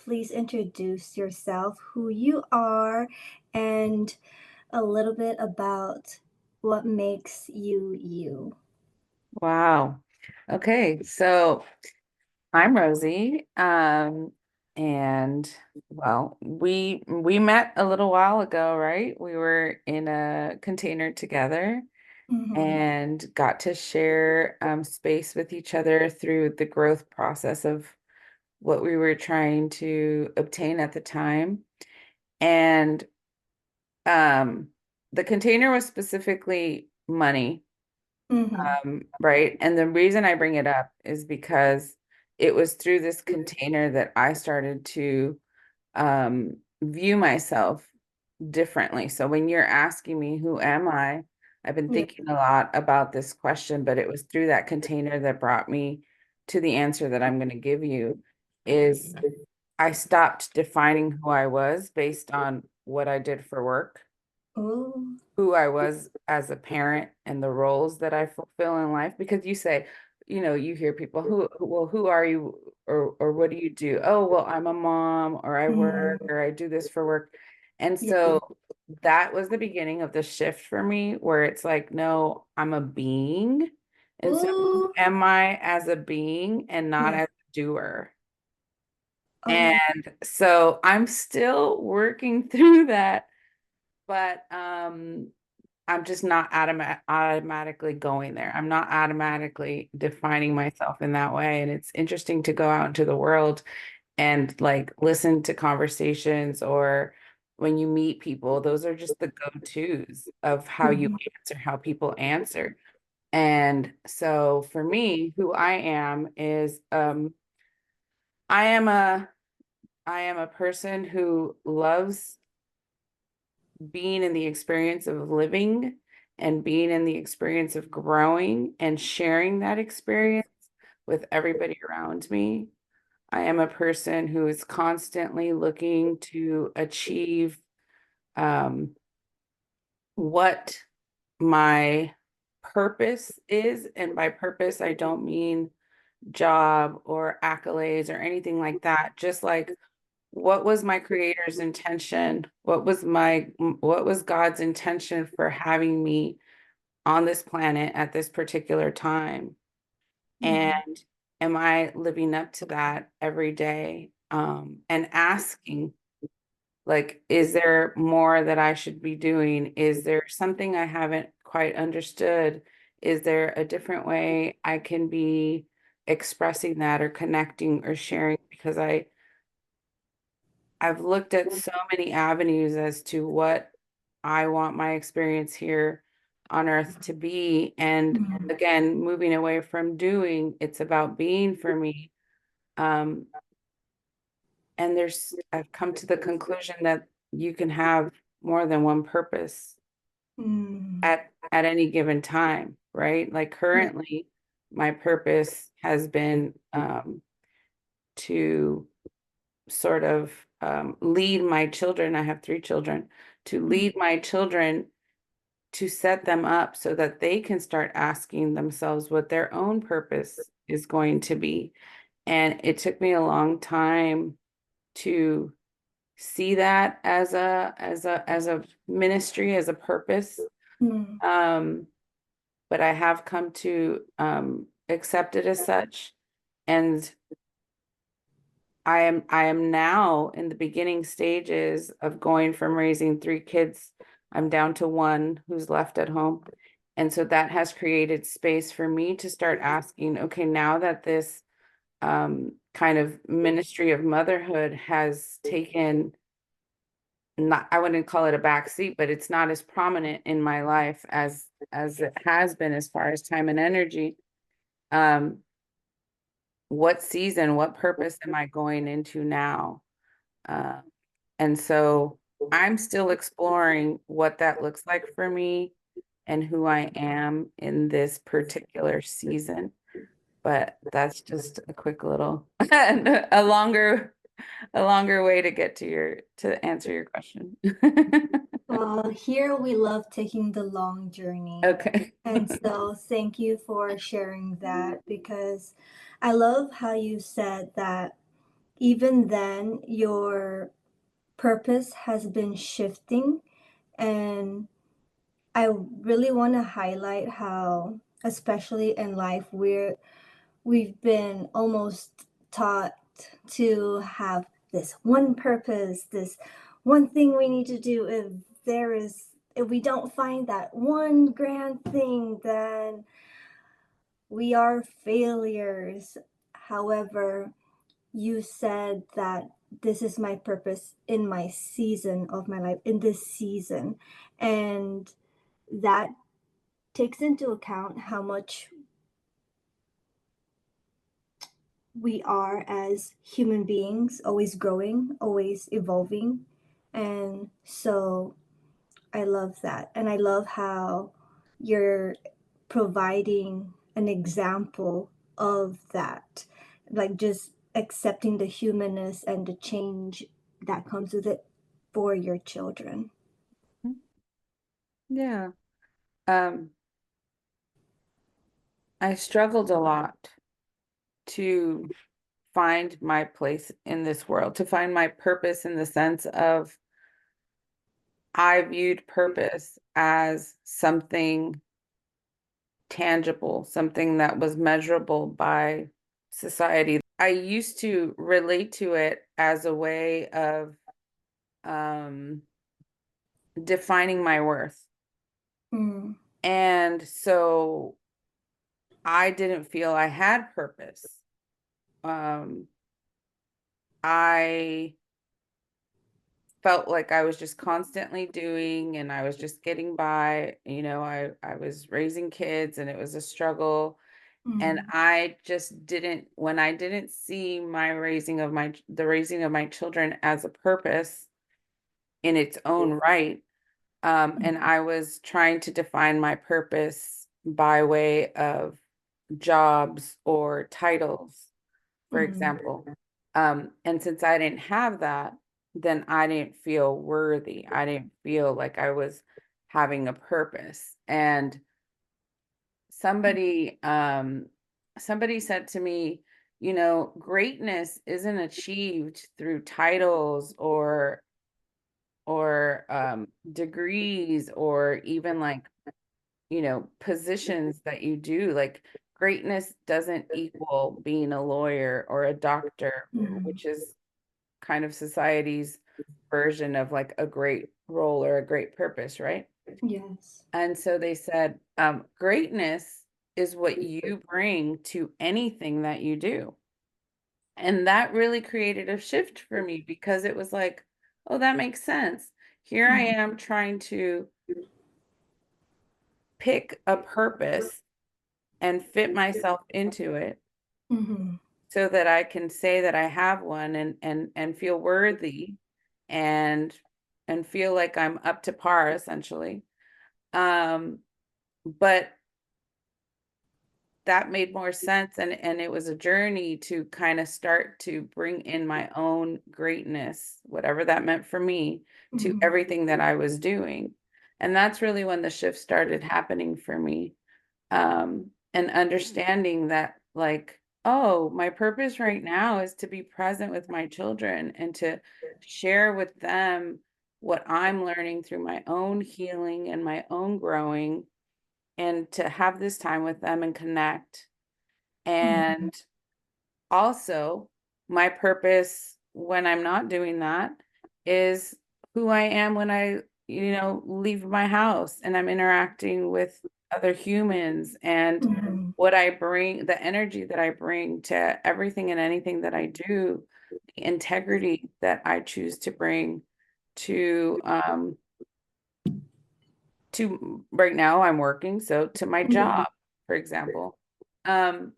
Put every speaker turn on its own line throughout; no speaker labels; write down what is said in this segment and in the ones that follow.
please introduce yourself, who you are, and a little bit about what makes you you?
Wow. Okay, so I'm Rosie. And well, we met a little while ago, right? We were in a container together
Mhm.
and got to share space with each other through the growth process of what we were trying to obtain at the time. And um, the container was specifically money.
Mhm.
Right. And the reason I bring it up is because it was through this container that I started to view myself differently. So when you're asking me, who am I? I've been
Yeah.
thinking a lot about this question, but it was through that container that brought me to the answer that I'm going to give you is I stopped defining who I was based on what I did for work,
Oh.
who I was as a parent and the roles that I fulfill in life. Because you say, you hear people well, who are you or what do you do? Oh, well, I'm a mom or I work
Mhm.
or I do this for work. And
Yeah.
so that was the beginning of the shift for me where it's like, no, I'm a being. And so who
Ooh.
am I as a being and not
Yeah.
as a doer?
Oh.
And so I'm still working through that, but I'm just not automatically going there. I'm not automatically defining myself in that way. And it's interesting to go out into the world and like listen to conversations or when you meet people, those are just the go-tos of how you
Mhm.
answer, how people answer. And so for me, who I am is I am a I am a person who loves being in the experience of living and being in the experience of growing and sharing that experience with everybody around me. I am a person who is constantly looking to achieve um, what my purpose is. And by purpose, I don't mean job or accolades or anything like that. Just like what was my creator's intention? What was God's intention for having me on this planet at this particular time?
Mhm.
And am I living up to that every day? And asking, like, is there more that I should be doing? Is there something I haven't quite understood? Is there a different way I can be expressing that or connecting or sharing? Because I've looked at so many avenues as to what I want my experience here on earth to be. And
Mhm.
again, moving away from doing, it's about being for me. Um, and I've come to the conclusion that you can have more than one purpose
Mm.
at any given time, right? Like
Yeah.
currently, my purpose has been to sort of lead my children. I have three children, to
Mm.
lead my children to set them up so that they can start asking themselves what their own purpose is going to be. And it took me a long time to see that as a ministry, as a purpose.
Mm.
Um, but I have come to accept it as such. And I am now in the beginning stages of going from raising three kids. I'm down to one who's left at home. And so that has created space for me to start asking, okay, now that this kind of ministry of motherhood has taken, not, I wouldn't call it a back seat, but it's not as prominent in my life as it has been as far as time and energy. Um, what season, what purpose am I going into now? Uh, And so I'm still exploring what that looks like for me and who I am in this particular season. But that's just a quick little a longer way to get to answer your question.
Well, here we love taking the long journey.
Okay.
And so thank you for sharing that because I love how you said that even then, your purpose has been shifting. And I really want to highlight how, especially in life, we've been almost taught to have this one purpose, this one thing we need to do. If we don't find that one grand thing, then we are failures. However, you said that this is my purpose in my season of my life, in this season. And that takes into account how much we are as human beings, always growing, always evolving. And so I love that. And I love how you're providing an example of that, like just accepting the humanness and the change that comes with it for your children.
Yeah. Um, I struggled a lot to find my place in this world, to find my purpose in the sense of I viewed purpose as something tangible, something that was measurable by society. I used to relate to it as a way of um, defining my worth.
Mm,
And so I didn't feel I had purpose. Um, I felt like I was just constantly doing and I was just getting by. I was raising kids and it was a struggle. And
mm,
I just didn't, when I didn't see the raising of my children as a purpose in its own right, and I was trying to define my purpose by way of jobs or titles, for
mm,
example. And since I didn't have that, then I didn't feel worthy. I didn't feel like I was having a purpose. And somebody somebody said to me, greatness isn't achieved through titles or degrees or even like positions that you do. Like greatness doesn't equal being a lawyer or a doctor,
mm.
which is kind of society's version of like a great role or a great purpose, right?
Yes.
And so they said, greatness is what you bring to anything that you do. And that really created a shift for me because it was like, oh, that makes sense. Here I
Mm,
am trying to pick a purpose and fit myself into it
mhm,
so that I can say that I have one and feel worthy and and feel like I'm up to par essentially. Um, but that made more sense and it was a journey to kind of start to bring in my own greatness, whatever that meant for me, to
mhm,
everything that I was doing. And that's really when the shift started happening for me. And understanding that like, oh, my purpose right now is to be present with my children and to share with them what I'm learning through my own healing and my own growing and to have this time with them and connect.
mhm,
And also, my purpose when I'm not doing that is who I am when I, leave my house and I'm interacting with other humans and
mhm,
what I bring, the energy that I bring to everything and anything that I do, the integrity that I choose to bring to right now I'm working, so to my
yeah,
job, for example. Um,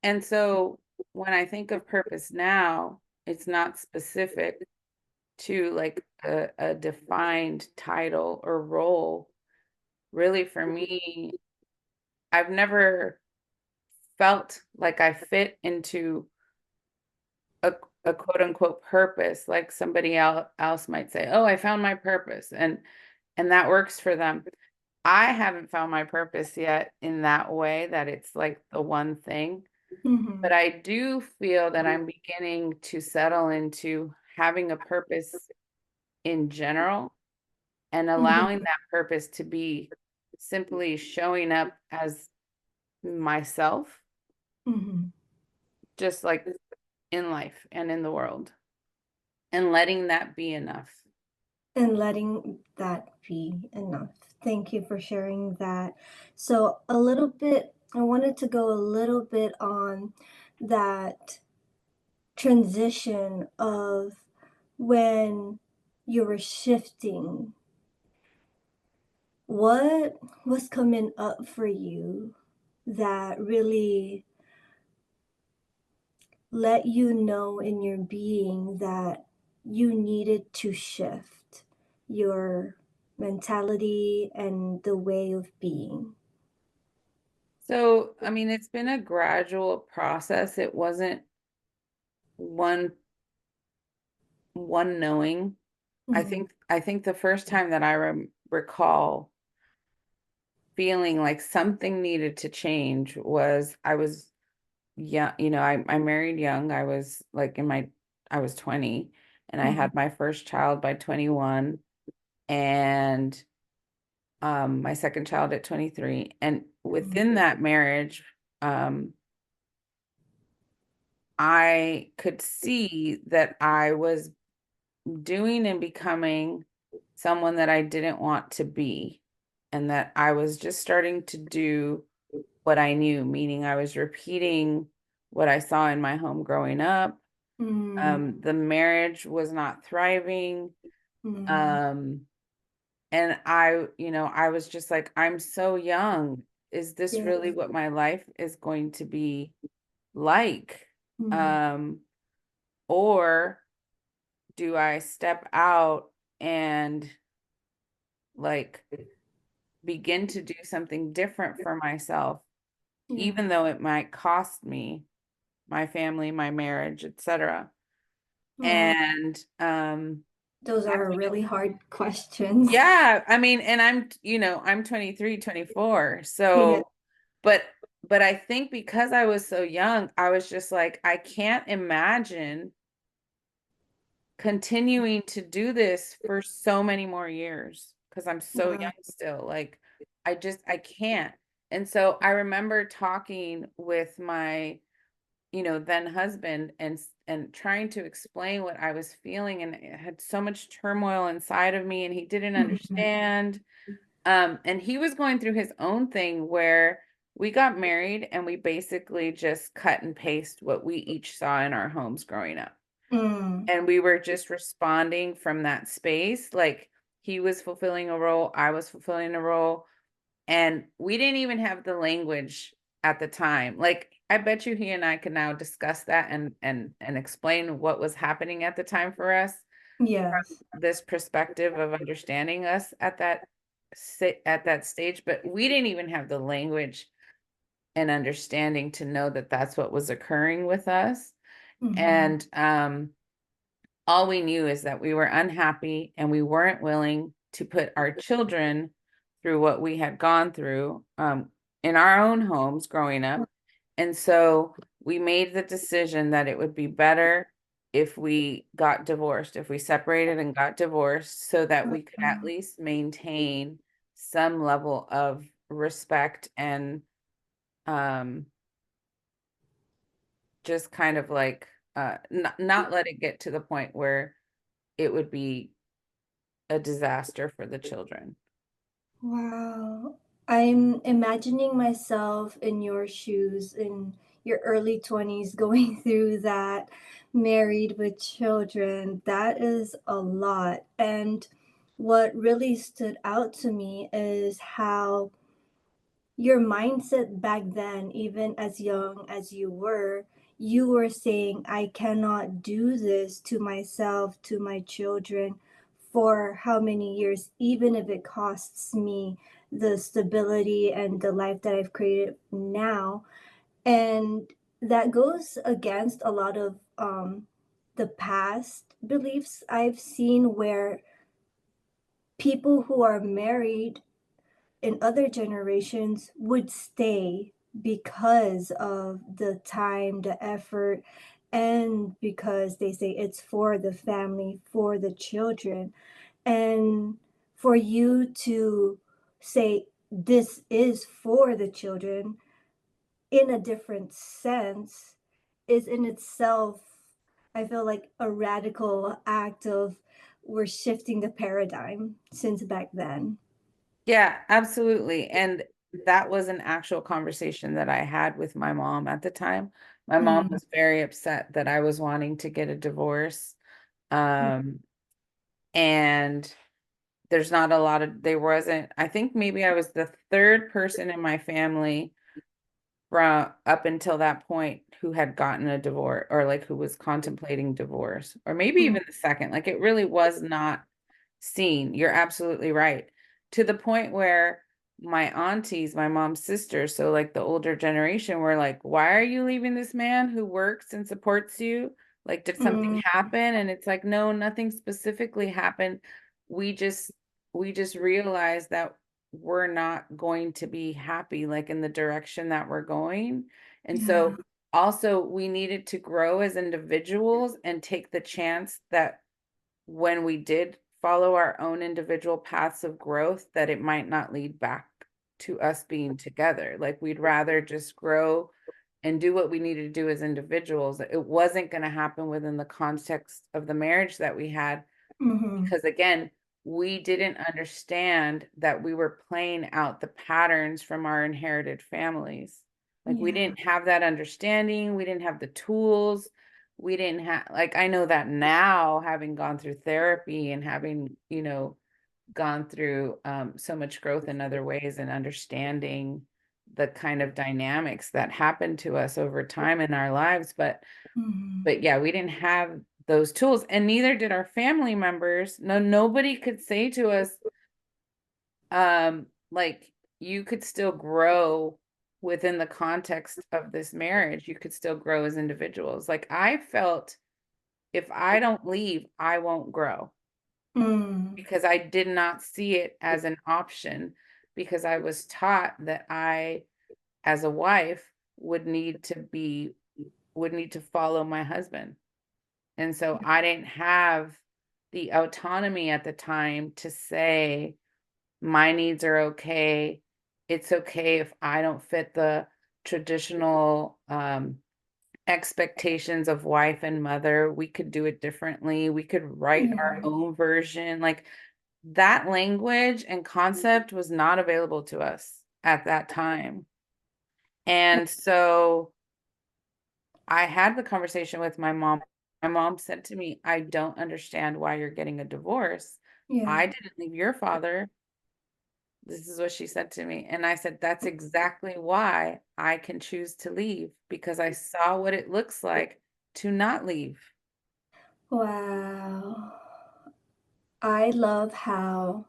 and so when I think of purpose now, it's not specific to like a defined title or role. Really, for me, I've never felt like I fit into a, a quote unquote purpose, like somebody else might say, "Oh, I found my purpose," and that works for them. I haven't found my purpose yet in that way that it's like the one thing. But
Mhm.
I do feel that I'm beginning to settle into having a purpose in general and allowing
Mhm.
that purpose to be simply showing up as myself,
Mhm.
just like in life and in the world, and letting that be enough.
And letting that be enough. Thank you for sharing that. So, a little bit, I wanted to go a little bit on that transition of when you were shifting. What was coming up for you that really let you know in your being that you needed to shift your mentality and the way of being?
So, I mean, it's been a gradual process. It wasn't one one knowing.
Mhm,
I think the first time that I recall feeling like something needed to change was I was young, I married young. I was like I was 20 and I
mhm,
had my first child by 21 and my second child at 23. And
mhm,
within that marriage, um, I could see that I was doing and becoming someone that I didn't want to be, and that I was just starting to do what I knew, meaning I was repeating what I saw in my home growing up.
mm,
The marriage was not thriving.
mm.
Um, and I was just like, I'm so young. Is this
Yes.
really what my life is going to be like?
Mhm,
Um, or do I step out and like begin to do something different for myself,
yeah.
even though it might cost me my family, my marriage, etc.
Oh,
And
those
I
are
feel,
really hard questions.
yeah, I mean, and I'm 23, 24.
Yeah.
So, but I think because I was so young, I was just like, I can't imagine continuing to do this for so many more years because I'm so
Wow.
young still. Like, I can't. And so I remember talking with my, then husband and trying to explain what I was feeling, and it had so much turmoil inside of me and he didn't
Mhm,
understand. And he was going through his own thing where we got married and we basically just cut and paste what we each saw in our homes growing up.
mm,
And we were just responding from that space. Like he was fulfilling a role, I was fulfilling a role. And we didn't even have the language at the time. Like I bet you he and I could now discuss that and explain what was happening at the time for us,
yes.
this perspective of understanding us at that stage, but we didn't even have the language and understanding to know that that's what was occurring with us.
Mhm,
And all we knew is that we were unhappy and we weren't willing to put our children through what we had gone through in our own homes growing up. And so we made the decision that it would be better if we got divorced, if we separated and got divorced, so that we could at
mm.
least maintain some level of respect and um, just kind of like not let it get to the point where it would be a disaster for the children.
Wow. I'm imagining myself in your shoes in your early 20s going through that, married with children. That is a lot. And what really stood out to me is how your mindset back then, even as young as you were saying, I cannot do this to myself, to my children for how many years, even if it costs me the stability and the life that I've created now. And that goes against a lot of the past beliefs I've seen where people who are married in other generations would stay. because of the time, the effort, and because they say it's for the family, for the children. And for you to say this is for the children in a different sense is in itself, I feel like, a radical act of we're shifting the paradigm since back then.
Yeah, absolutely. And that was an actual conversation that I had with my mom at the time. My mom
Mm,
was very upset that I was wanting to get a divorce. Um, and there's not a lot of, there wasn't, I think maybe I was the third person in my family from up until that point who had gotten a divorce or like who was contemplating divorce, or maybe
mm,
even the second. Like it really was not seen. You're absolutely right. To the point where my aunties, my mom's sisters, so like the older generation, were like, why are you leaving this man who works and supports you? Like, did something
mm,
happen? And it's like, no, nothing specifically happened. We just we just realized that we're not going to be happy like in the direction that we're going. And
yeah.
so also we needed to grow as individuals and take the chance that when we did follow our own individual paths of growth, that it might not lead back to us being together. Like we'd rather just grow and do what we needed to do as individuals. It wasn't going to happen within the context of the marriage that we had
Hmm.
because again, we didn't understand that we were playing out the patterns from our inherited families. Like we
Yeah.
didn't have that understanding, we didn't have the tools, we didn't have, like, I know that now, having gone through therapy and having, gone through so much growth in other ways and understanding the kind of dynamics that happen to us over time in our lives.
Hmm.
But yeah, we didn't have those tools, and neither did our family members. No, nobody could say to us, like, you could still grow within the context of this marriage. You could still grow as individuals. Like, I felt if I don't leave, I won't grow
Mm,
because I did not see it as an option because I was taught that I, as a wife, would need to follow my husband. And so I didn't have the autonomy at the time to say, my needs are okay. It's okay if I don't fit the traditional expectations of wife and mother. We could do it differently. We could write our
yeah.
own version. Like that language and concept was not available to us at that time. And so I had the conversation with my mom. My mom said to me, I don't understand why you're getting a divorce.
Yeah.
I didn't leave your father. This is what she said to me. And I said, that's exactly why I can choose to leave because I saw what it looks like to not leave.
Wow. I love how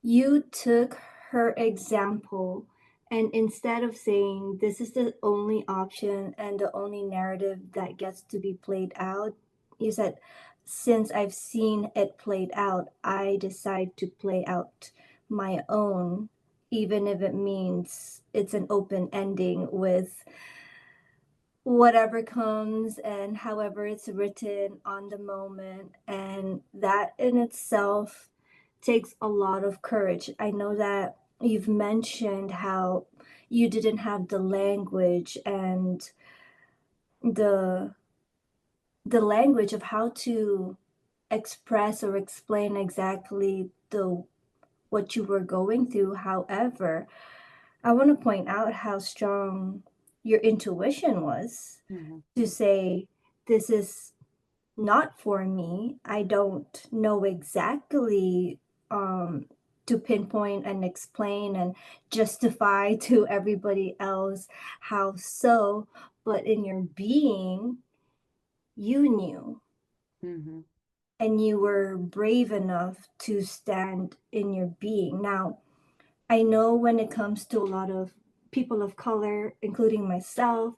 you took her example, and instead of saying this is the only option and the only narrative that gets to be played out, you said, since I've seen it played out, I decide to play out my own, even if it means it's an open ending with whatever comes and however it's written on the moment. And that in itself takes a lot of courage. I know that you've mentioned how you didn't have the language and the the language of how to express or explain exactly the what you were going through. However, I want to point out how strong your intuition was
Mhm,
to say this is not for me. I don't know exactly to pinpoint and explain and justify to everybody else how so, but in your being, you knew,
mhm,
and you were brave enough to stand in your being. Now, I know when it comes to a lot of people of color, including myself,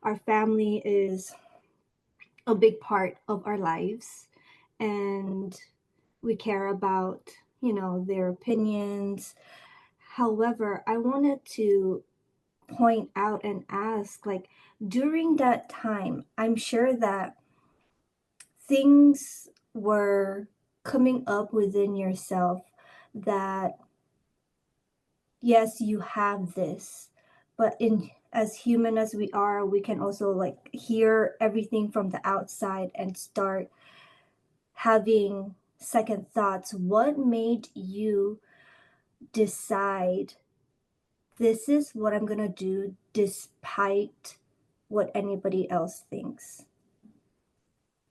our family is a big part of our lives, and we care about, their opinions. However, I wanted to point out and ask, like, during that time, I'm sure that things were coming up within yourself that yes, you have this, but in as human as we are, we can also like hear everything from the outside and start having second thoughts. What made you decide this is what I'm gonna do despite what anybody else thinks?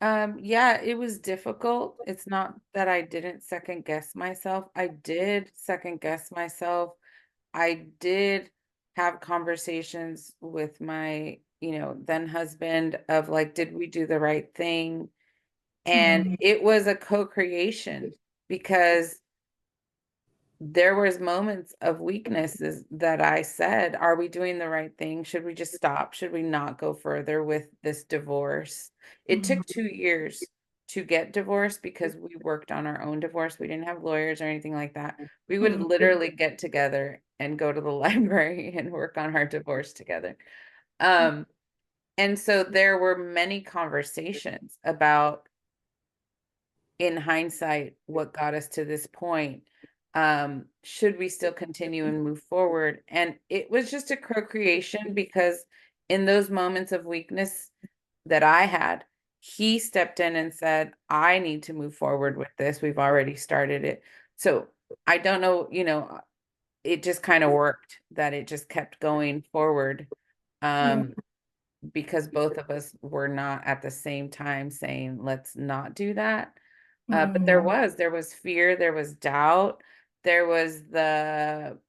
Yeah, it was difficult. It's not that I didn't second guess myself. I did second guess myself. I did have conversations with my, then husband of like, did we do the right thing? And
Mm,
it was a co-creation because there was moments of weaknesses that I said, are we doing the right thing? Should we just stop? Should we not go further with this divorce? It
mm,
took 2 years to get divorced because we worked on our own divorce. We didn't have lawyers or anything like that. We would
mm,
literally get together and go to the library and work on our divorce together. Um, and so there were many conversations about, in hindsight, what got us to this point. Should we still continue and move forward? And it was just a co-creation because in those moments of weakness that I had, he stepped in and said, I need to move forward with this. We've already started it. So I don't know, it just kind of worked that it just kept going forward.
yeah,
Um, because both of us were not at the same time saying, let's not do that. But
mm,
there was fear, there was doubt, there was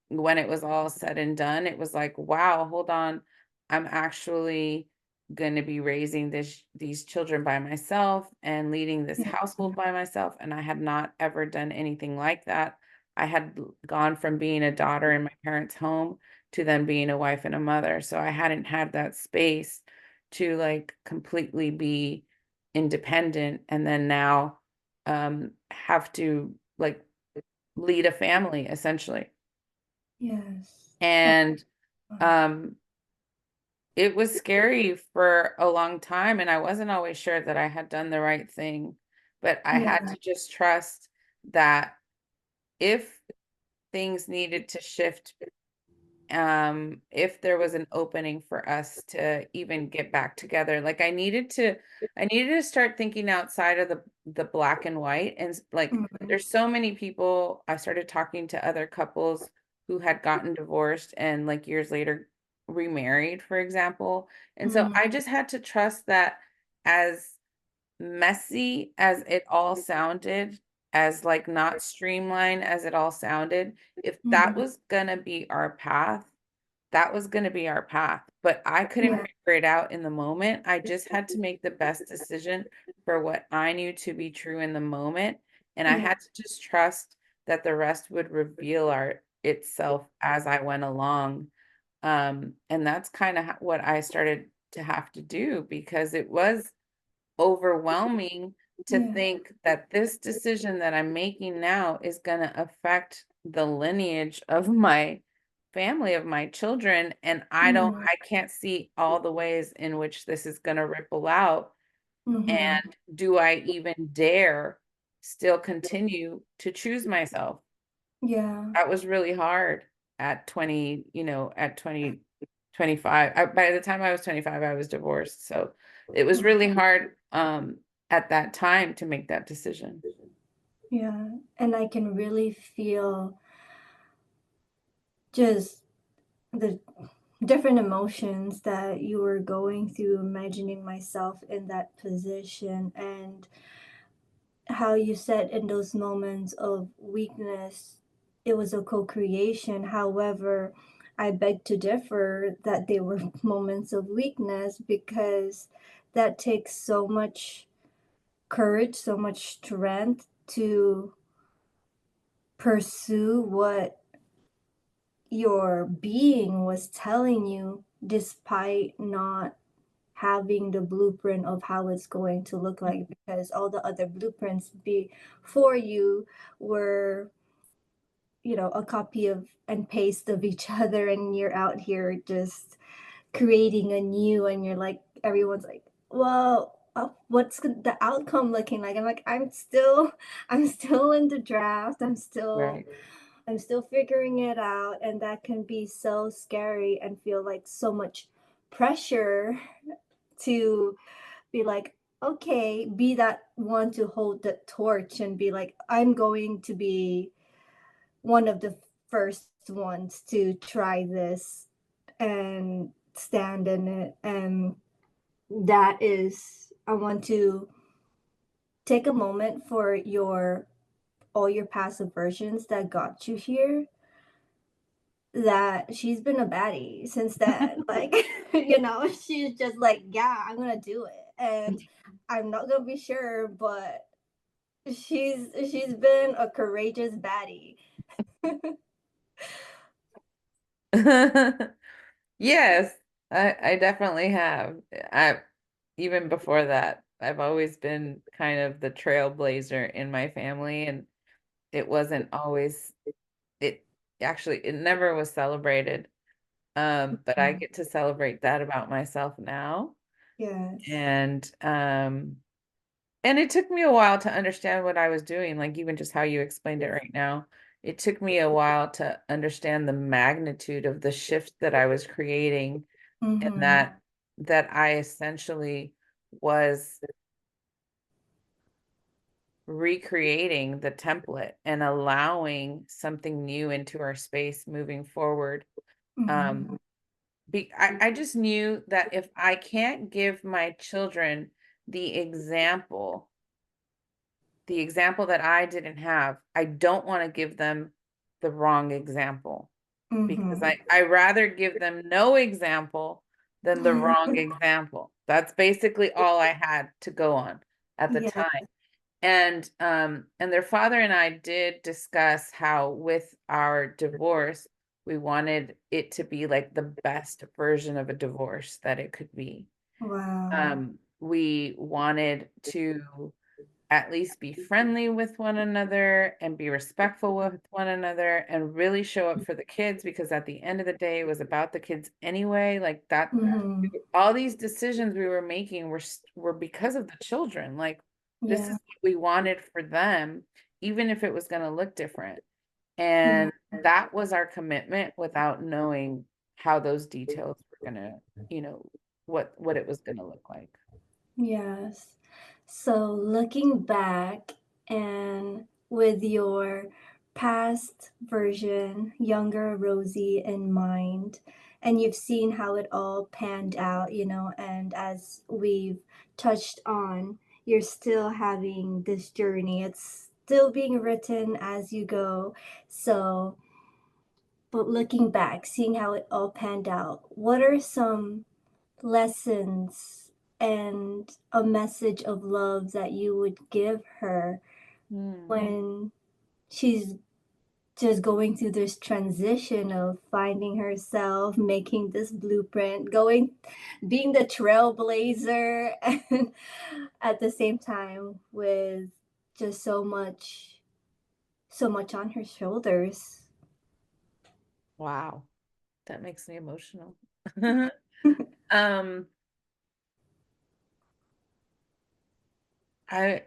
when it was all said and done, it was like, wow, hold on, I'm actually going to be raising these children by myself and leading this
yeah,
household by myself. And I had not ever done anything like that. I had gone from being a daughter in my parents' home to then being a wife and a mother. So I hadn't had that space to like completely be independent and then now have to like lead a family essentially.
yes. Oh,
And
wow.
um it was scary for a long time and I wasn't always sure that I had done the right thing, but I had
Yeah,
to just trust that if things needed to shift, if there was an opening for us to even get back together, like I needed to start thinking outside of the black and white. And like
mm,
there's so many people. I started talking to other couples who had gotten divorced and like years later remarried, for example. And so
mm,
I just had to trust that, as messy as it all sounded, as like not streamlined as it all sounded, if that
mm,
was gonna be our path, that was going to be our path. But I couldn't
yeah,
figure it out in the moment. I just had to make the best decision for what I knew to be true in the moment. And I
yeah,
had to just trust that the rest would reveal itself as I went along. And that's kind of what I started to have to do because it was overwhelming to
yeah,
think that this decision that I'm making now is going to affect the lineage of my family, of my children. And
mm,
I can't see all the ways in which this is going to ripple out.
mm-hmm,
And do I even dare still continue to choose myself?
yeah,
That was really hard at 20, at 20, 25. By the time I was 25, I was divorced. So it was
mm,
really hard at that time to make that decision.
yeah. And I can really feel just the different emotions that you were going through, imagining myself in that position, and how you said in those moments of weakness, it was a co creation. However, I beg to differ that they were moments of weakness because that takes so much courage, so much strength to pursue what your being was telling you, despite not having the blueprint of how it's going to look like, because all the other blueprints before you were a copy of and paste of each other, and you're out here just creating a new, and you're like, everyone's like, well, what's the outcome looking like? I'm like, I'm still in the draft.
Right.
I'm still figuring it out, and that can be so scary and feel like so much pressure to be like, okay, be that one to hold the torch and be like, I'm going to be one of the first ones to try this and stand in it. And that is, I want to take a moment for your all your passive versions that got you here, that she's been a baddie since then. Like, she's just like, yeah, I'm gonna do it. And I'm not gonna be sure, but she's been a courageous baddie.
Yes, I definitely have. I even before that, I've always been kind of the trailblazer in my family, and it wasn't always it actually it never was celebrated. But I
Mm.
get to celebrate that about myself now.
Yes.
And and it took me a while to understand what I was doing, like even just how you explained it right now. It took me a while to understand the magnitude of the shift that I was creating, and
Mm-hmm.
that I essentially was recreating the template and allowing something new into our space moving forward.
Mm-hmm.
Um, I just knew that if I can't give my children the example, the example that I didn't have, I don't want to give them the wrong example, because
Mm-hmm.
I rather give them no example than the wrong example. That's basically all I had to go on at the
Yeah.
time. And their father and I did discuss how with our divorce, we wanted it to be like the best version of a divorce that it could be.
Wow.
We wanted to at least be friendly with one another and be respectful with one another and really show up for the kids, because at the end of the day, it was about the kids anyway. Like that,
Mm-hmm.
all these decisions we were making were because of the children. Like this is
Yeah.
what we wanted for them, even if it was going to look different.
Yeah.
And that was our commitment without knowing how those details were going to, what it was going to look like.
Yes. So looking back and with your past version, younger Rosie in mind, and you've seen how it all panned out, and as we've touched on, you're still having this journey. It's still being written as you go. So, but looking back, seeing how it all panned out, what are some lessons and a message of love that you would give her
Hmm.
when she's just going through this transition of finding herself, making this blueprint, being the trailblazer, and at the same time with just so much on her shoulders.
Wow. That makes me emotional. Um, I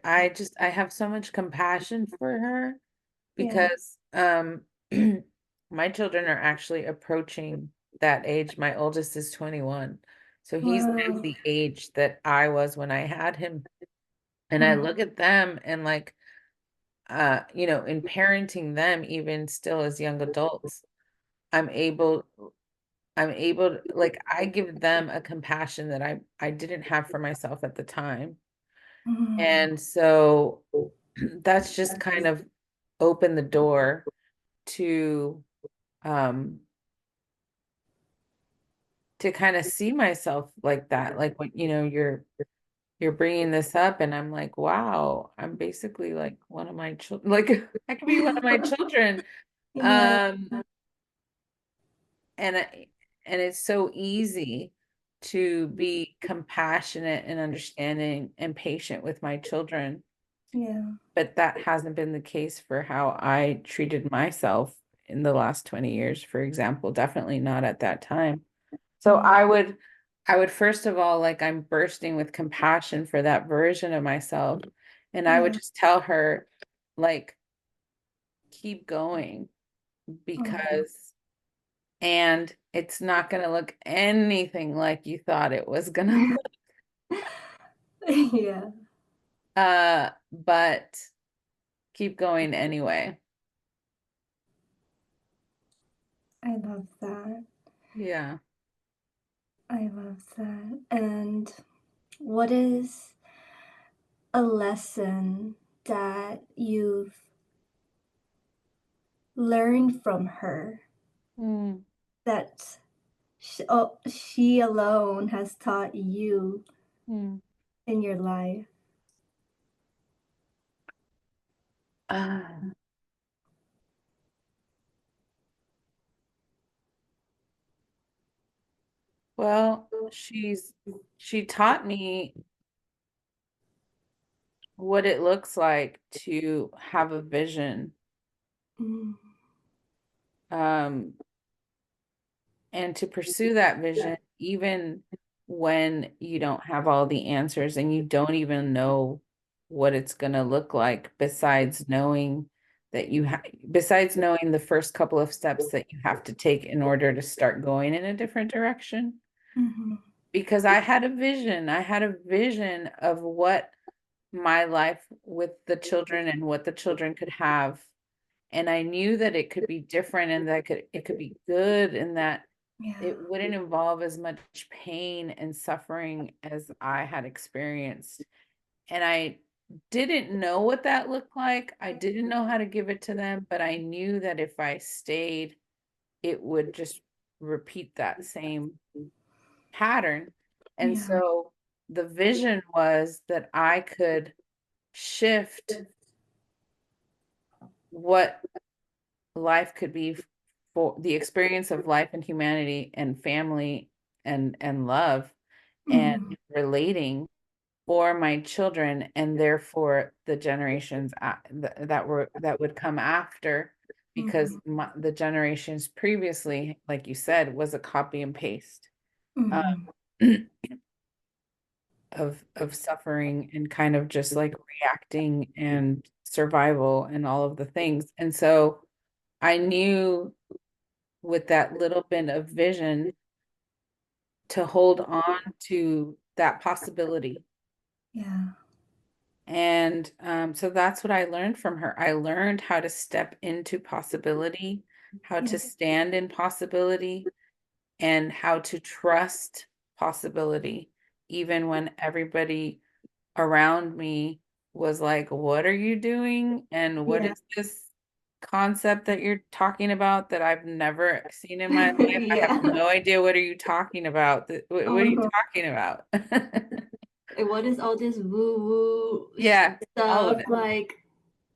have so much compassion for her,
Yeah.
because my children are actually approaching that age. My oldest is 21. So he's now
Wow.
the age that I was when I had him. And I
Mm.
look at them and like in parenting them even still as young adults, I'm able like I give them a compassion that I didn't have for myself at the time.
Mm.
And so that's just kind of opened the door to um kind of see myself like that. Like when you're bringing this up, and I'm like, wow, I'm basically like one of my children. Like I could be one of my children.
Yeah.
Um and and it's so easy to be compassionate and understanding and patient with my children,
Yeah.
but that hasn't been the case for how I treated myself. in the last 20 years, for example, definitely not at that time. So
Mm,
I would first of all, like I'm bursting with compassion for that version of myself. And I would
yeah.
just tell her, like, keep going
Oh.
because, and it's not going to look anything like you thought it was going to
Yeah,
but keep going anyway.
I love that.
Yeah.
I love that. And what is a lesson that you've learned from her
Mm,
that she alone has taught you
mm.
in your life?
Uh, well, she taught me what it looks like to have a vision,
Mm,
um, and to pursue that vision even when you don't have all the answers and you don't even know what it's going to look like, that you have besides knowing the first couple of steps that you have to take in order to start going in a different direction.
mhm,
Because I had a vision of what my life with the children and what the children could have, and I knew that it could be different and that it could be good and that
yeah,
it wouldn't involve as much pain and suffering as I had experienced. And I didn't know what that looked like. I didn't know how to give it to them, but I knew that if I stayed, it would just repeat that same pattern. And
yeah,
so the vision was that I could shift what life could be for the experience of life and humanity and family and love and
mhm,
relating for my children and therefore the generations that would come after, because
mhm,
the generations previously, like you said, was a copy and paste uh,
mhm,
of suffering and kind of just like reacting and survival and all of the things. And so I knew with that little bit of vision to hold on to that possibility.
yeah,
And so that's what I learned from her. I learned how to step into possibility, how
yeah,
to stand in possibility, and how to trust possibility, even when everybody around me was like, "What are you doing? And what
yeah,
is this concept that you're talking about that I've never seen in my life? I have
yeah.
no idea. What are you talking about? What are you
Uh-huh.
talking about?"
And what is all this woo-woo
Yeah, all of
stuff?
it.
Like,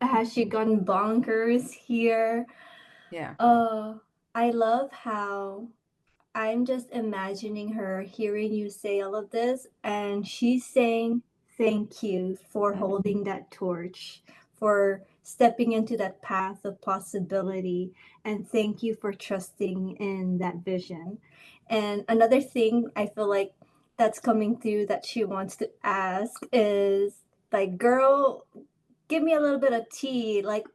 has she gone bonkers here?
Yeah.
Uh, I love how I'm just imagining her hearing you say all of this, and she's saying thank you for
Mm,
holding that torch, for stepping into that path of possibility, and thank you for trusting in that vision. And another thing I feel like that's coming through that she wants to ask is like, girl, give me a little bit of tea. Like,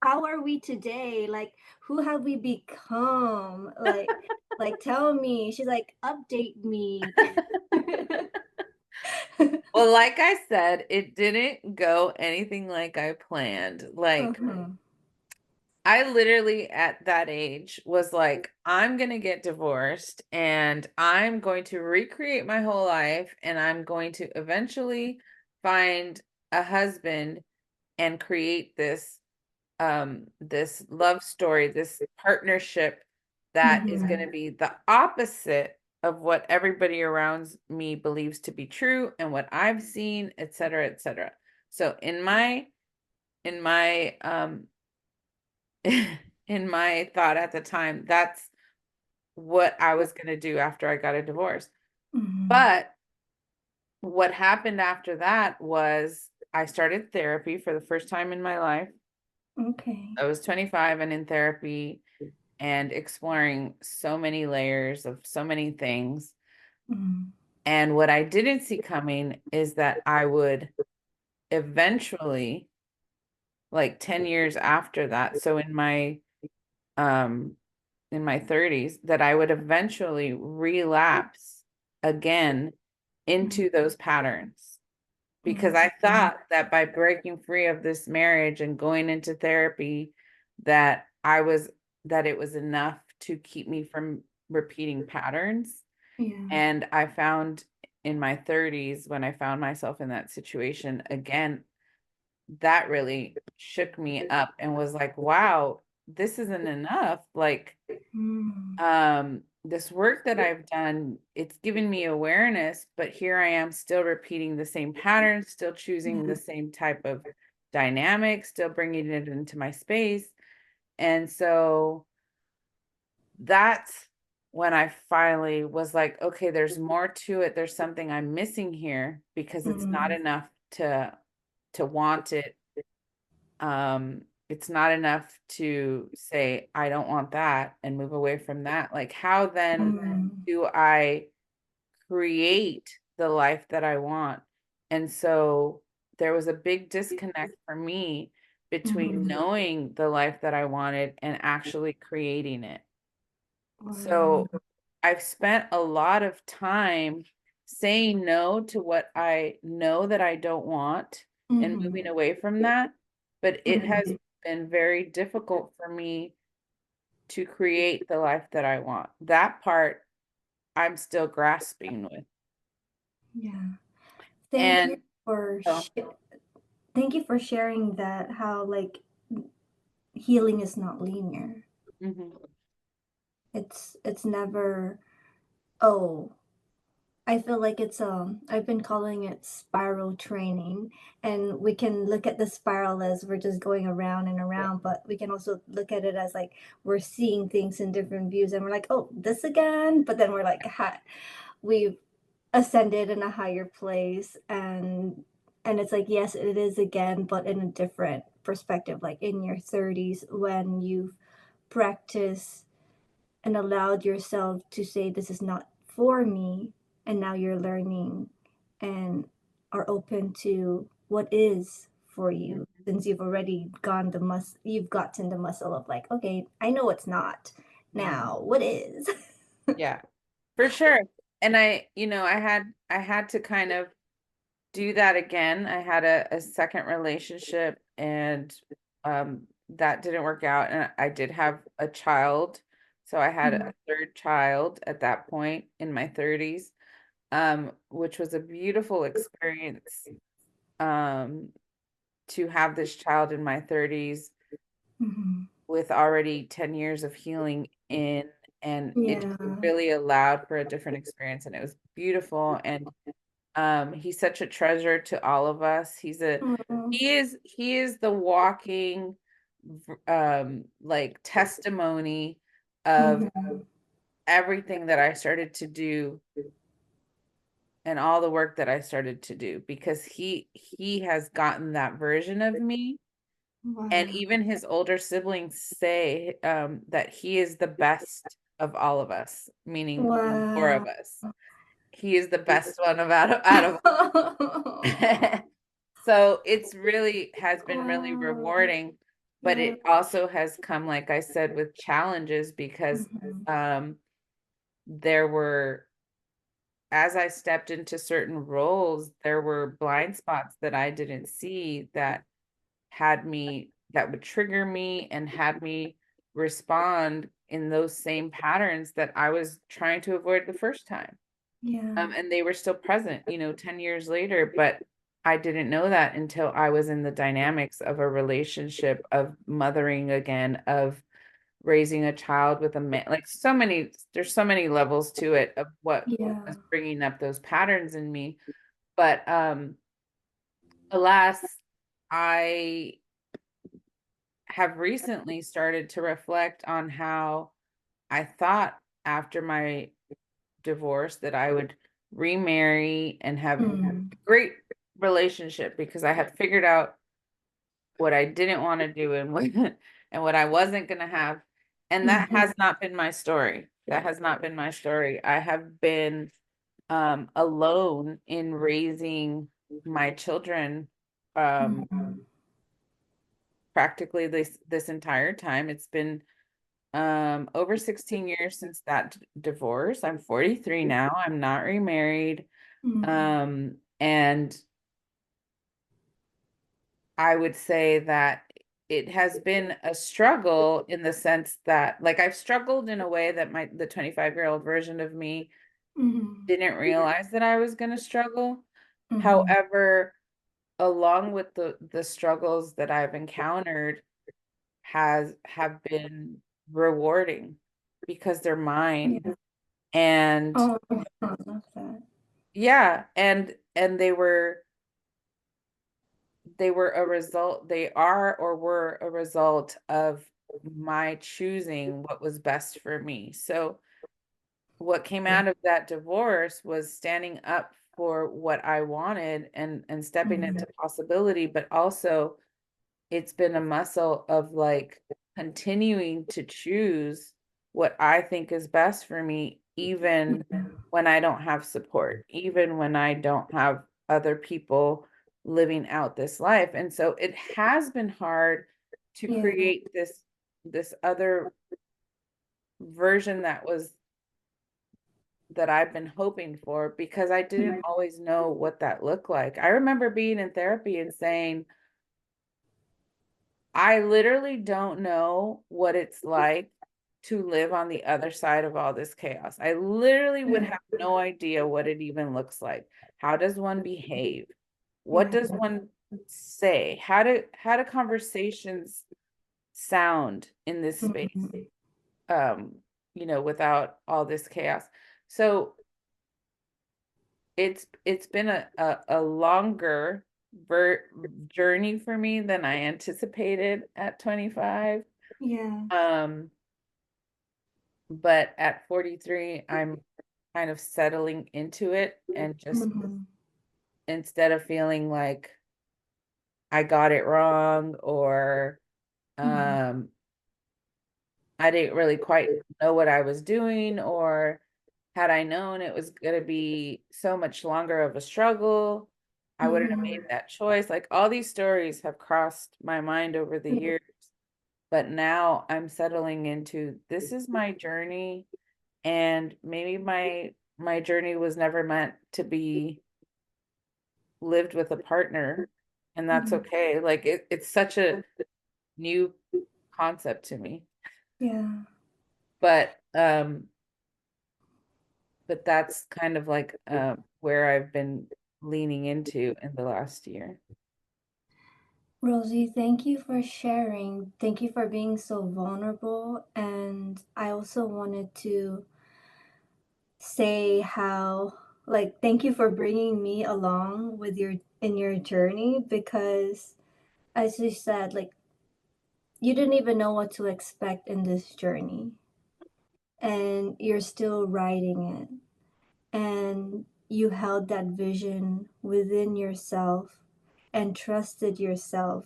how are we today? Like, who have we become? Like tell me. She's like, update me.
Well, like I said, it didn't go anything like I planned. Like,
Uh-huh.
I literally at that age was like, I'm going to get divorced and I'm going to recreate my whole life and I'm going to eventually find a husband and create this love story, this partnership that is going
Mhm.
to be the opposite of what everybody around me believes to be true and what I've seen, et cetera, et cetera. So in my in my thought at the time, that's what I was going to do after I got a divorce.
Mhm.
But what happened after that was I started therapy for the first time in my life.
Okay.
I was 25 and in therapy and exploring so many layers of so many things.
Mm,
And what I didn't see coming is that I would eventually, like 10 years after that, so um in my 30s, that I would eventually relapse again
mm,
into those patterns. Because I
mm,
thought that by breaking free of this marriage and going into therapy, that I was that it was enough to keep me from repeating patterns.
yeah.
And I found in my 30s, when I found myself in that situation again, that really shook me up and was like, wow, this isn't enough. Like,
Mm,
this work that I've done, it's given me awareness, but here I am still repeating the same patterns, still choosing
yeah.
the same type of dynamic, still bringing it into my space. And so that's when I finally was like, okay, there's more to it. There's something I'm missing here because it's not
Mm,
enough to want it. It's not enough to say, I don't want that and move away from that. Like, how then
mm,
do I create the life that I want? And so there was a big disconnect for me between
mm.
knowing the life that I wanted and actually creating it.
Wow.
So I've spent a lot of time saying no to what I know that I don't want and
Mm-hmm.
moving away from that. But it has
Mm-hmm.
been very difficult for me to create the life that I want. That part I'm still grasping with.
Yeah. Thank you
And
for
oh,
thank you for sharing that how like healing is not linear.
mhm,
It's never, oh, I feel like it's I've been calling it spiral training, and we can look at the spiral as we're just going around and
yeah,
around, but we can also look at it as like we're seeing things in different views and we're like, "Oh, this again?" But then we're like, we've ascended in a higher place, and it's like, yes, it is again, but in a different perspective, like in your 30s when you've practiced and allowed yourself to say this is not for me, and now you're learning and are open to what is for you,
mhm,
since you've gotten the muscle of like, okay, I know it's not,
mhm,
now what is.
yeah, for sure. And I had to kind of do that again. I had a second relationship and that didn't work out. And I did have a child. So I had
Mm,
a third child at that point in my 30s, which was a beautiful experience um, to have this child in my 30s
mhm.
with already 10 years of healing in, and it just
Yeah.
really allowed for a different experience. And it was beautiful. And he's such a treasure to all of us.
Oh,
He is the walking like testimony of
mhm.
everything that I started to do and all the work that I started to do, because he has gotten that version of me. And
Wow.
even his older siblings say that he is the best of all of us, meaning four of
Wow.
us. He is the best one of out of So it's really has been really
Wow.
rewarding, but
Yeah.
it also has come, like I said, with challenges because
Mhm.
um, there were, as I stepped into certain roles, there were blind spots that I didn't see that would trigger me and had me respond in those same patterns that I was trying to avoid the first time.
Yeah.
And they were still present, 10 years later, but I didn't know that until I was in the dynamics of a relationship, of mothering again, of raising a child with a man. Like, there's so many levels to it of what
Yeah.
was bringing up those patterns in me. But alas, I have recently started to reflect on how I thought after my divorce that I would remarry and have a
Mm.
great relationship, because I had figured out what I didn't want to do, and what and what I wasn't going to have. And that
Mhm.
has not been my story. That has not been my story. I have been alone in raising my children
Mhm.
practically this entire time. It's been over 16 years since that divorce. I'm 43 now. I'm not remarried.
Mhm.
And I would say that it has been a struggle in the sense that, like, I've struggled in a way that the 25-year-old version of me
Mhm.
didn't realize that I was going to struggle.
Mhm.
However, along with the struggles that I've encountered have been rewarding because they're mine.
Yeah.
And
Oh, I love that.
yeah, and they were a result, they are or were a result of my choosing what was best for me. So what came
Yeah.
out of that divorce was standing up for what I wanted and stepping
Mhm.
into possibility, but also it's been a muscle of like continuing to choose what I think is best for me, even
Yeah.
when I don't have support, even when I don't have other people living out this life. And so it has been hard to
Yeah.
create this other version that I've been hoping for because I didn't always know what that looked like. I remember being in therapy and saying, I literally don't know what it's like to live on the other side of all this chaos. I literally would
Yeah.
have no idea what it even looks like. How does one behave? What
Yeah.
does one say? How do conversations sound in this space?
Mhm.
Um, without all this chaos. So it's been a longer ver journey for me than I anticipated at 25.
Yeah.
Um, but at 43, I'm kind of settling into it and just
Mhm.
instead of feeling like I got it wrong or
Mhm.
um I didn't really quite know what I was doing, or had I known it was going to be so much longer of a struggle, I wouldn't have made
Mhm.
that choice. Like all these stories have crossed my mind over the
Yeah.
years, but now I'm settling into this is my journey, and maybe my journey was never meant to be lived with a partner, and that's
Mhm.
okay. Like it's such a new concept to me.
Yeah.
But that's kind of like where I've been leaning into in the last year.
Rosie, thank you for sharing. Thank you for being so vulnerable. And I also wanted to say how, like, thank you for bringing me along with your in your journey because, as you said, like, you didn't even know what to expect in this journey, and you're still writing it. And you held that vision within yourself and trusted yourself.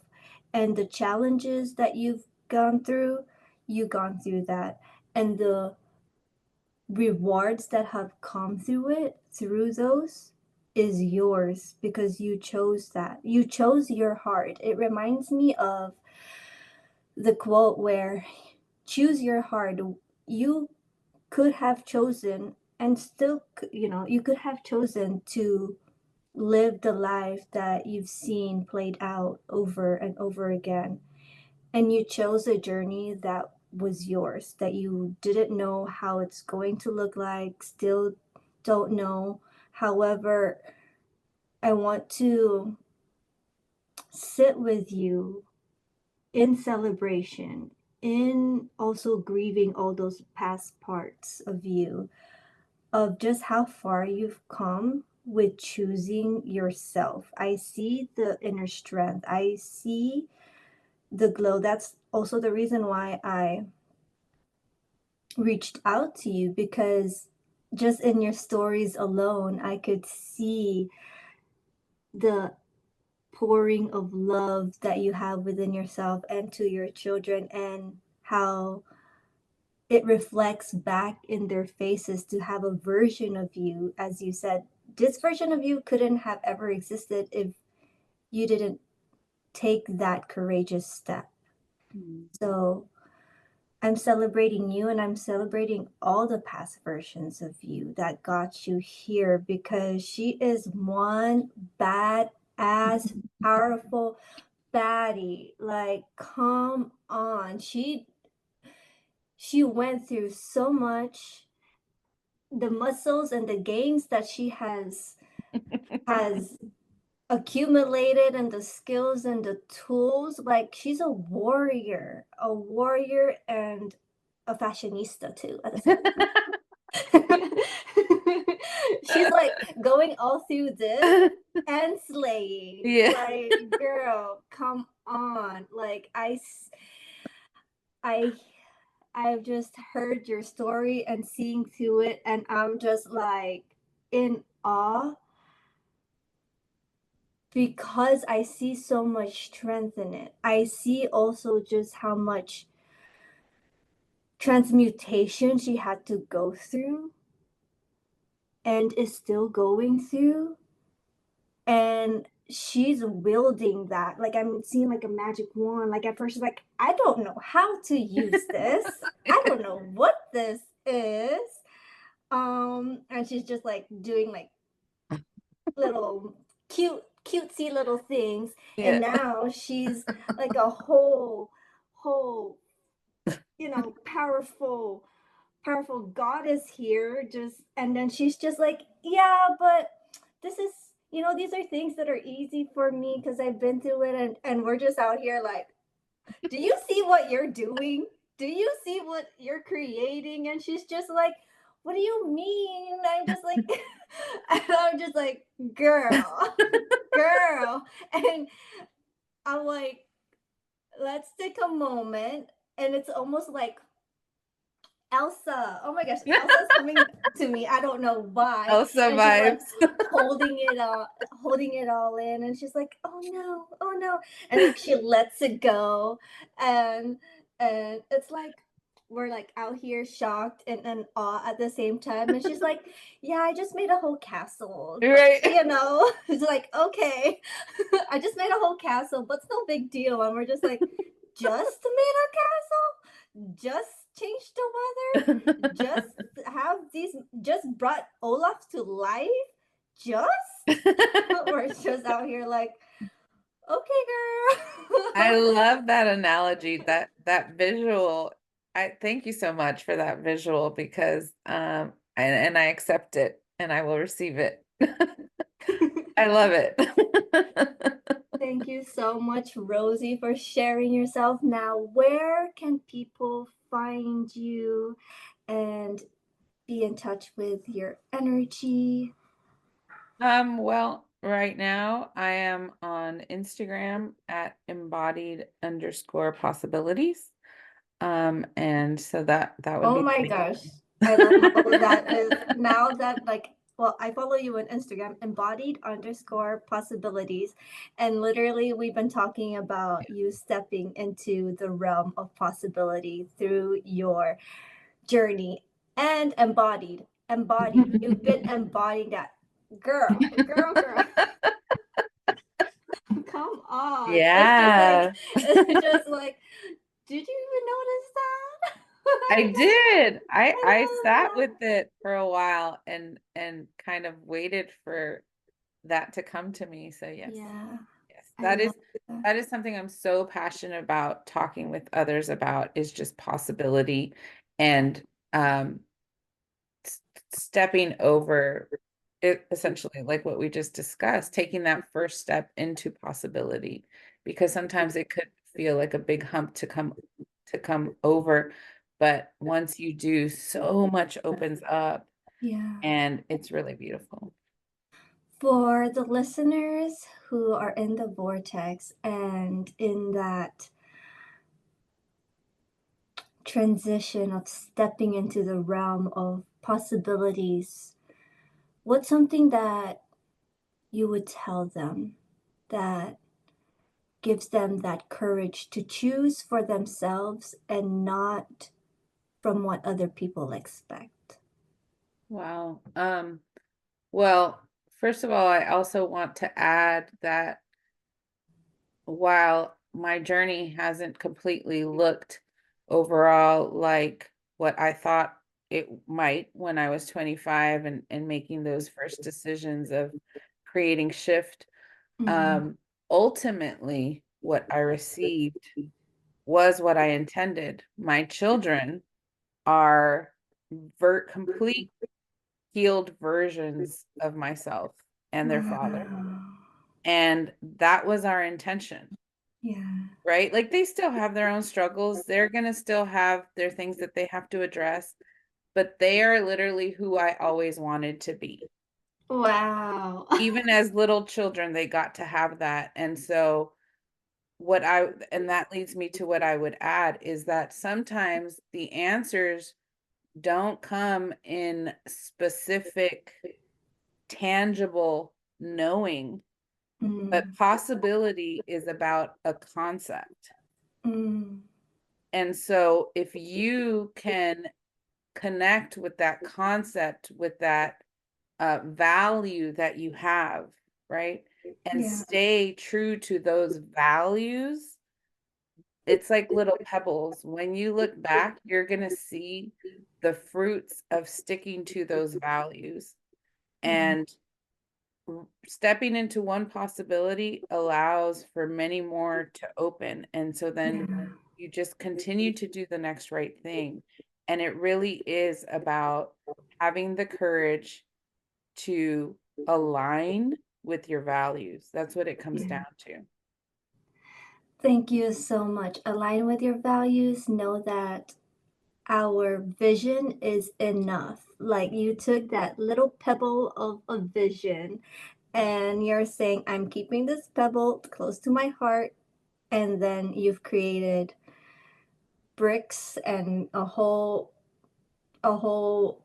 And the challenges that you've gone through that. And the rewards that have come through it, through those, is yours because you chose that. You chose your heart. It reminds me of the quote where choose your heart. You could have chosen and still, you could have chosen to live the life that you've seen played out over and over again. And you chose a journey that was yours, that you didn't know how it's going to look like, still don't know. However, I want to sit with you in celebration, in also grieving all those past parts of you, of just how far you've come with choosing yourself. I see the inner strength. I see the glow. That's also the reason why I reached out to you because just in your stories alone, I could see the outpouring of love that you have within yourself and to your children, and how it reflects back in their faces to have a version of you, as you said. This version of you couldn't have ever existed if you didn't take that courageous step.
Mm.
So I'm celebrating you, and I'm celebrating all the past versions of you that got you here, because she is one bad ass powerful baddie. Like, come on. She went through so much. The muscles and the gains that she has accumulated, and the skills and the tools, like, she's a warrior and a fashionista too at the same time. She's like going all through this and slaying.
Yeah.
Like, girl, come on. Like, I I've just heard your story and seeing through it, and I'm just like in awe, because I see so much strength in it. I see also just how much transmutation she had to go through and is still going through. And she's wielding that. Like, I'm seeing like a magic wand. Like, at first, she's like, I don't know how to use this. I don't know what this is. And she's just like doing like little cutesy little things, and
Yeah.
now she's like a whole powerful goddess here. Just, and then she's just like, yeah, but this is, these are things that are easy for me because I've been through it, and we're just out here like, do you see what you're doing? Do you see what you're creating? And she's just like, what do you mean? I'm just like, and I'm just like, girl, girl. And I'm like, let's take a moment. And it's almost like Elsa. Oh my gosh, Elsa's coming to me. I don't know why.
Elsa
And she's like
vibes.
holding it all in. And she's like, oh no. And like she lets it go. And it's like we're like out here shocked and awe at the same time. And she's like, yeah, I just made a whole castle. But
Right.
it's like, okay. I just made a whole castle, but it's no big deal. And we're just like, just made a castle? Just changed the weather? Just just brought Olaf to life? Just? We're just out here like, okay,
I
girl.
love that analogy, that visual. I thank you so much for that visual because and I accept it and I will receive it. I love it.
Thank you so much, Rosie, for sharing yourself. Now, where can people find you and be in touch with your energy?
Well, right now I am on Instagram at embodied_possibilities. And so that would
Oh
be
my
the
gosh. I love how that is now that, like, well, I follow you on Instagram, embodied_possibilities. And literally, we've been talking about you stepping into the realm of possibility through your journey, and embodied. You've been embodying that. Girl. Come on.
Yeah,
It's just like, did you even notice that?
I did. I sat
I love
with it for a while and kind of waited for that to come to me. So
that.
yes.
Yeah,
Yes.
I love that.
That is something I'm so passionate about talking with others about is just possibility and um stepping over it, essentially like what we just discussed, taking that first step into possibility, because sometimes it could feel like a big hump to come over, but once you do, so much opens up
Yeah.
and it's really beautiful.
For the listeners who are in the vortex and in that transition of stepping into the realm of possibilities, what's something that you would tell them that gives them that courage to choose for themselves and not from what other people expect.
Wow. Well, first of all, I also want to add that while my journey hasn't completely looked overall like what I thought it might when I was 25 and making those first decisions of creating shift,
Mhm.
um, ultimately what I received was what I intended. My children are complete healed versions of myself and their father.
Wow.
And that was our intention,
Yeah.
right? Like they still have their own struggles. They're going to still have their things that they have to address, but they are literally who I always wanted to be.
Wow.
Even as little children, they got to have that. And so, and that leads me to what I would add is that sometimes the answers don't come in specific, tangible knowing, but
Mm.
possibility is about a concept.
Mm.
And so if you can connect with that concept, with that value that you have, right? And
Yeah.
stay true to those values, it's like little pebbles. When you look back, you're going to see the fruits of sticking to those values.
Yeah.
And stepping into one possibility allows for many more to open. And so then
Yeah.
you just continue to do the next right thing. And it really is about having the courage to align with your values. That's what it comes
Yeah.
down to.
Thank you so much. Align with your values. Know that our vision is enough. Like you took that little pebble of a vision and you're saying, I'm keeping this pebble close to my heart. And then you've created bricks and a whole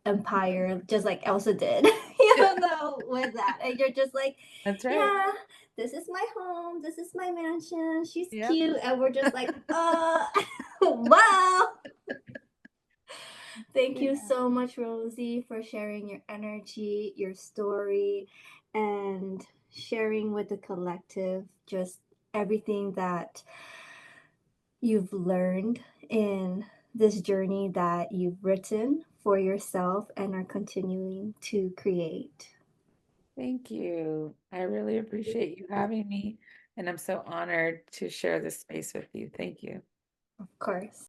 empire just like Elsa did, with that. And you're just like,
That's right.
yeah, this is my home, this is my mansion, she's
Yep.
cute. And we're just like, wow. Thank you
Yeah.
so much, Rosie, for sharing your energy, your story, and sharing with the collective just everything that you've learned in this journey that you've written for yourself and are continuing to create.
Thank you. I really appreciate you having me. And I'm so honored to share this space with you. Thank you.
Of course.